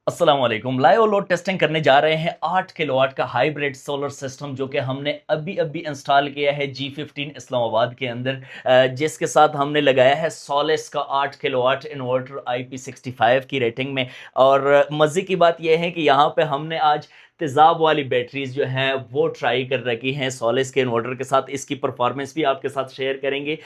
अस्सलाम वालेकुम। Live load testing करने जा रहे हैं 8 किलोवाट का हाइब्रिड सोलर सिस्टम जो कि हमने अभी अभी इंस्टॉल किया है G15 इस्लामाबाद के अंदर, जिसके साथ हमने लगाया है सोलिस का 8 किलोवाट इन्वर्टर IP65 की रेटिंग में। और मज़े की बात यह है कि यहाँ पे हमने आज तेज़ाब वाली बैटरीज जो हैं वो ट्राई कर रखी हैं सोलिस के इन्वर्टर के साथ। इसकी परफॉर्मेंस भी आपके साथ शेयर करेंगे।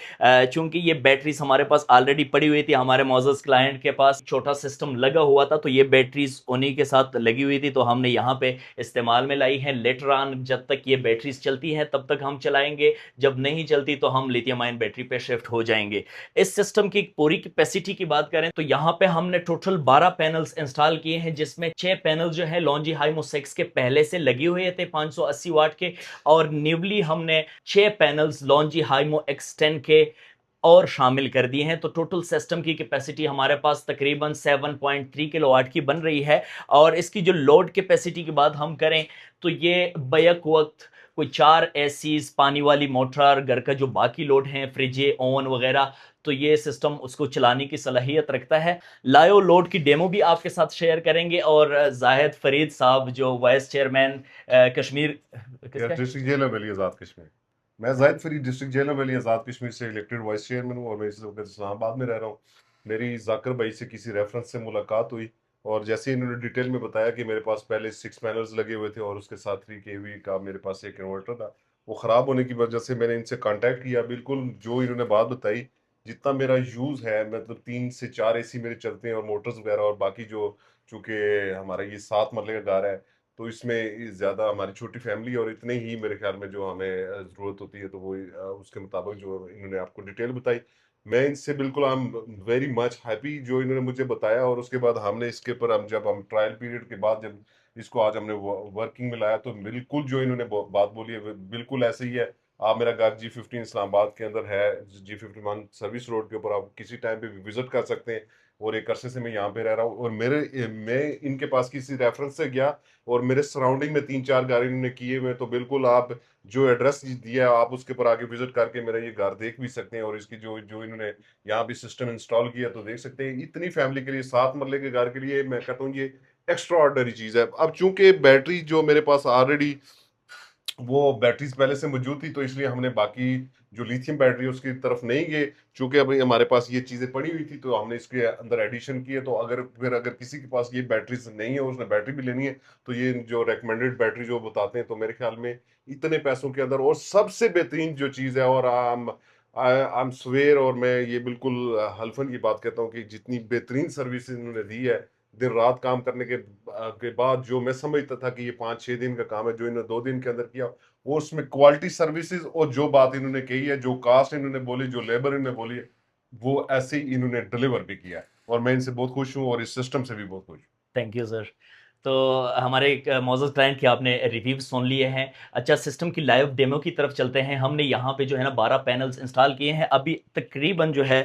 चूंकि ये बैटरीज हमारे पास ऑलरेडी पड़ी हुई थी, हमारे मौजूद क्लाइंट के पास छोटा सिस्टम लगा हुआ था, तो ये बैटरीज उन्हीं के साथ लगी हुई थी, तो हमने यहाँ पे इस्तेमाल में लाई है। लेटर ऑन जब तक ये बैटरीज चलती हैं तब तक हम चलाएंगे, जब नहीं चलती तो हम लिथियम आयन बैटरी पे शिफ्ट हो जाएंगे। इस सिस्टम की पूरी कैपेसिटी की बात करें तो यहाँ पे हमने टोटल 12 पैनल्स इंस्टॉल किए हैं, जिसमें 6 पैनल जो है लॉन्जी हाइमो 6 के पहले से लगे हुए थे 580 वाट के, और न्यूली हमने 6 पैनल्स लॉन्जी हाइमो X10 के और शामिल कर दिए हैं। तो टोटल सिस्टम की कैपेसिटी हमारे पास तकरीबन 7.3 किलोवाट की बन रही है। और इसकी जो लोड कैपेसिटी की बात हम करें तो ये बैक वक्त कोई 4 एसीज, पानी वाली मोटर, घर का जो बाकी लोड है, फ्रिज, ओवन वगैरह, तो ये सिस्टम उसको चलाने की सलाहियत रखता है। लाइव लोड की डेमो भी आपके साथ शेयर करेंगे। और जाहिद फरीद साहब जो वाइस चेयरमैन कश्मीर या किसका है? डिस्ट्रिक्ट जेल वली आज़ाद कश्मीर। मैं जाहिद फरीद डिस्ट्रिक्ट जेल वली आज़ाद कश्मीर से इलेक्टेड वाइस चेयरमैन हूँ और मैं इस वक्त इस्लामाबाद में रह रहा हूँ। मेरी जाकिर भाई से किसी रेफरेंस से मुलाकात हुई और जैसे इन्होंने डिटेल में बताया कि मेरे पास पहले 6 पैनल्स लगे हुए थे और उसके साथ 3 kV का मेरे पास एक इन्वर्टर था। वो ख़राब होने की वजह से मैंने इनसे कांटेक्ट किया। बिल्कुल जो इन्होंने बात बताई, जितना मेरा यूज़ है, मतलब 3 से 4 AC मेरे चलते हैं और मोटर्स वगैरह, और बाकी जो, चूँकि हमारा ये 7 मरले का घर है तो इसमें ज़्यादा हमारी छोटी फैमिली और इतने ही मेरे ख्याल में जो हमें ज़रूरत होती है, तो वो उसके मुताबिक जो इन्होंने आपको डिटेल बताई, मैं इनसे बिल्कुल I am very much happy जो इन्होंने मुझे बताया। और उसके बाद हमने इसके ऊपर हम ट्रायल पीरियड के बाद जब इसको आज हमने वर्किंग में लाया, तो बिल्कुल जो इन्होंने बात बोली है बिल्कुल ऐसे ही है। आप, मेरा घर G15 इस्लामाबाद के अंदर है, G51 सर्विस रोड के ऊपर, आप किसी टाइम पे भी विजिट कर सकते हैं। और एक अरसे से मैं यहाँ पे रह रहा हूँ और मैं इनके पास किसी रेफरेंस से गया और मेरे सराउंडिंग में 3-4 घर इन्होंने किए हुए, तो बिल्कुल आप जो एड्रेस दिया है आप उसके ऊपर आगे विजिट करके मेरा ये घर देख भी सकते हैं। और इसकी जो जो इन्होंने यहाँ भी सिस्टम इंस्टॉल किया तो देख सकते हैं। इतनी फैमिली के लिए, 7 मरले के घर के लिए, मैं कहता हूँ ये एक्स्ट्रा ऑर्डनरी चीज है। अब चूंकि बैटरी जो मेरे पास ऑलरेडी वो बैटरीज पहले से मौजूद थी, तो इसलिए हमने बाकी जो लिथियम बैटरी उसकी तरफ नहीं गए। चूंकि अभी हमारे पास ये चीजें पड़ी हुई थी तो हमने इसके अंदर एडिशन किए। तो अगर किसी के पास ये बैटरीज नहीं है, उसने बैटरी भी लेनी है, तो ये जो रेकमेंडेड बैटरी जो बताते हैं, तो मेरे ख्याल में इतने पैसों के अंदर और सबसे बेहतरीन जो चीज है, और आई एम स्वेयर, और मैं ये बिल्कुल हल्फन की बात कहता हूँ कि जितनी बेहतरीन सर्विस इन्होंने दी है, दिन रात काम करने के बाद, जो मैं समझता था कि ये 5-6 दिन का काम है, जो इन्होंने 2 दिन के अंदर किया, वो उसमें क्वालिटी सर्विसेज और जो बात इन्होंने कही है, जो कास्ट इन्होंने बोली, जो लेबर इन्होंने बोली है, वो ऐसे ही इन्होंने डिलीवर भी किया है। और मैं इनसे बहुत खुश हूँ और इस सिस्टम से भी बहुत खुश हूँ। Thank you sir. तो हमारे एक मौजूद क्लाइंट के आपने रिव्यूज सुन लिए हैं। अच्छा, सिस्टम की लाइव डेमो की तरफ चलते हैं। हमने यहाँ पे जो है ना 12 पैनल्स इंस्टॉल किए हैं। अभी तकरीबन जो है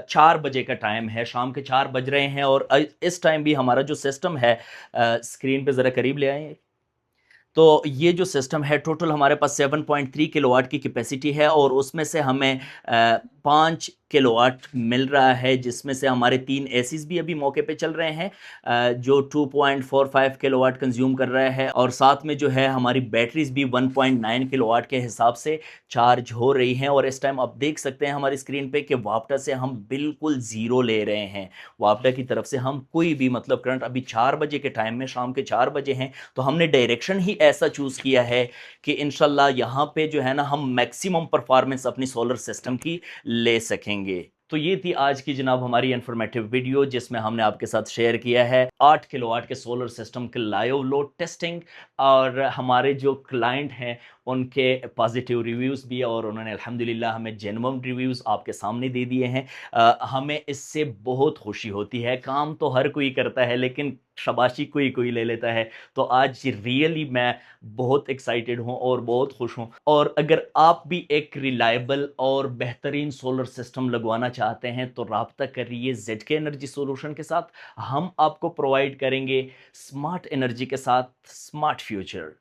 4 बजे का टाइम है, शाम के 4 बज रहे हैं। और इस टाइम भी हमारा जो सिस्टम है, स्क्रीन पे ज़रा करीब ले आए। तो ये जो सिस्टम है टोटल हमारे पास 7.3 किलोवाट की कैपेसिटी है, और उसमें से हमें 5 किलोवाट मिल रहा है, जिसमें से हमारे 3 एसीज भी अभी मौके पे चल रहे हैं, जो 2.45 किलोवाट कंज्यूम कर रहा है। और साथ में जो है हमारी बैटरीज भी 1.9 किलोवाट के हिसाब से चार्ज हो रही हैं। और इस टाइम आप देख सकते हैं हमारी स्क्रीन पे कि वापटा से हम बिल्कुल ज़ीरो ले रहे हैं। वापटा की तरफ से हम कोई भी मतलब करंट, अभी 4 बजे के टाइम में, शाम के 4 बजे हैं, तो हमने डायरेक्शन ही ऐसा चूज़ किया है कि इंशाल्लाह यहाँ पे जो है ना हम मैक्सिमम परफॉर्मेंस अपनी सोलर सिस्टम की ले सकेंगे। तो ये थी आज की जनाब हमारी इन्फॉर्मेटिव वीडियो, जिसमें हमने आपके साथ शेयर किया है 8 किलोवाट के सोलर सिस्टम के लाइव लोड टेस्टिंग। और हमारे जो क्लाइंट हैं उनके पॉजिटिव रिव्यूज़ भी, और उन्होंने अल्हम्दुलिल्लाह हमें जेन्युइन रिव्यूज़ आपके सामने दे दिए हैं। हमें इससे बहुत खुशी होती है। काम तो हर कोई करता है, लेकिन शाबाशी कोई कोई ले लेता है। तो आज रियली मैं बहुत एक्साइटेड हूँ और बहुत खुश हूँ। और अगर आप भी एक रिलायबल और बेहतरीन सोलर सिस्टम लगवाना चाहते हैं तो राब्ता करिए ZK एनर्जी सोल्यूशन के साथ। हम आपको प्रोवाइड करेंगे स्मार्ट एनर्जी के साथ स्मार्ट फ्यूचर।